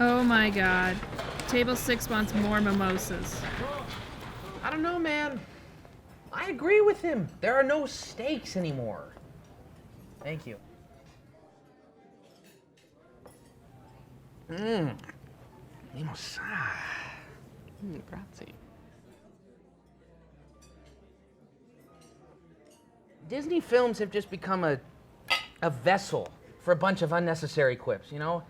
Oh my god. Table 6 wants more mimosas. I don't know, man. I agree with him. There are no stakes anymore. Thank you. Mimosa. Grazie. Disney films have just become a vessel for a bunch of unnecessary quips, you know?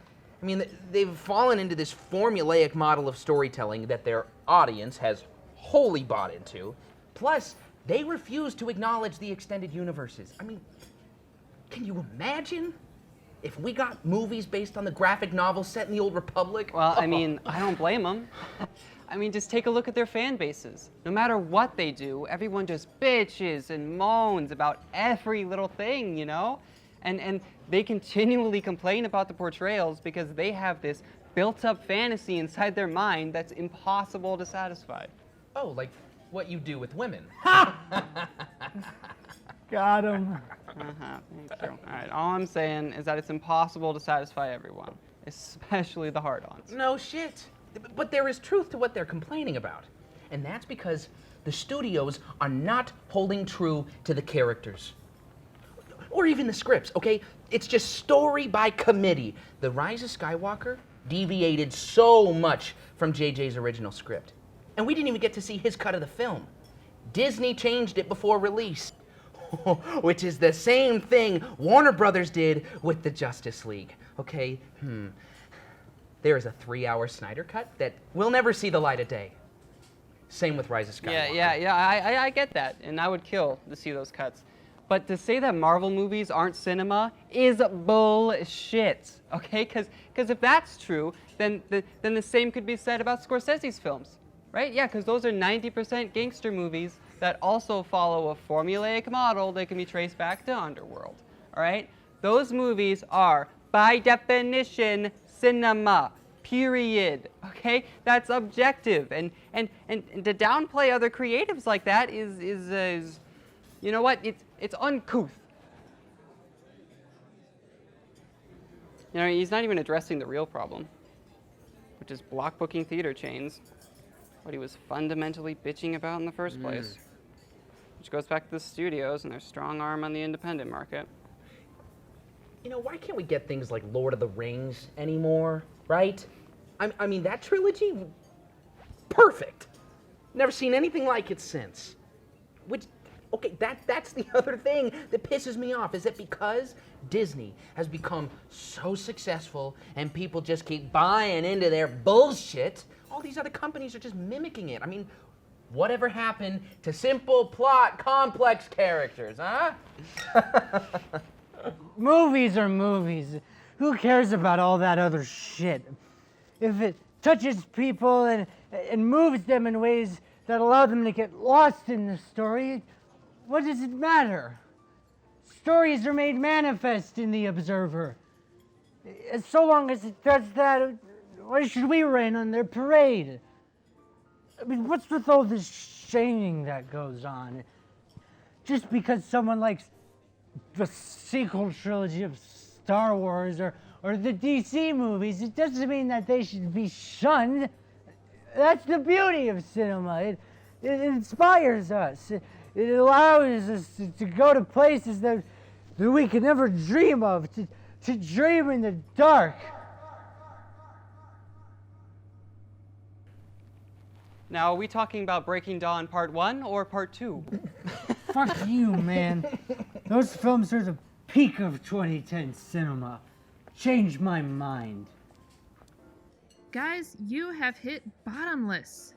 I mean, they've fallen into this formulaic model of storytelling that their audience has wholly bought into. Plus, they refuse to acknowledge the extended universes. I mean, can you imagine if we got movies based on the graphic novels set in the Old Republic? Well, I mean, I don't blame them. I mean, just take a look at their fan bases. No matter what they do, everyone just bitches and moans about every little thing, you know? And they continually complain about the portrayals because they have this built-up fantasy inside their mind that's impossible to satisfy. Oh, like what you do with women. Got him. Thank you. All right, all I'm saying is that it's impossible to satisfy everyone, especially the hard-ons. No shit. But there is truth to what they're complaining about. And that's because the studios are not holding true to the characters. Or even the scripts, okay? It's just story by committee. The Rise of Skywalker deviated so much from JJ's original script. And we didn't even get to see his cut of the film. Disney changed it before release. Which is the same thing Warner Brothers did with the Justice League, okay? There is a 3-hour Snyder cut that will never see the light of day. Same with Rise of Skywalker. Yeah, I get that, and I would kill to see those cuts. But to say that Marvel movies aren't cinema is bullshit, okay? Because if that's true, then the same could be said about Scorsese's films, right? Yeah, because those are 90% gangster movies that also follow a formulaic model that can be traced back to Underworld, all right? Those movies are, by definition, cinema, period, okay? That's objective, and to downplay other creatives like that is you know what? It's uncouth. You know, he's not even addressing the real problem, which is block booking theater chains, what he was fundamentally bitching about in the first place. Which goes back to the studios and their strong arm on the independent market. You know, why can't we get things like Lord of the Rings anymore, right? I mean, that trilogy, perfect. Never seen anything like it since. Which, okay, that's the other thing that pisses me off, is that because Disney has become so successful and people just keep buying into their bullshit, all these other companies are just mimicking it. I mean, whatever happened to simple plot, complex characters, huh? Movies are movies. Who cares about all that other shit? If it touches people and moves them in ways that allow them to get lost in the story, what does it matter? Stories are made manifest in the observer. So long as it does that, why should we rain on their parade? I mean, what's with all this shaming that goes on? Just because someone likes the sequel trilogy of Star Wars or the DC movies, it doesn't mean that they should be shunned. That's the beauty of cinema. It inspires us. It allows us to go to places that we could never dream of, to dream in the dark. Now, are we talking about Breaking Dawn Part 1 or Part 2? Fuck you, man. Those films are the peak of 2010 cinema. Change my mind. Guys, you have hit bottomless.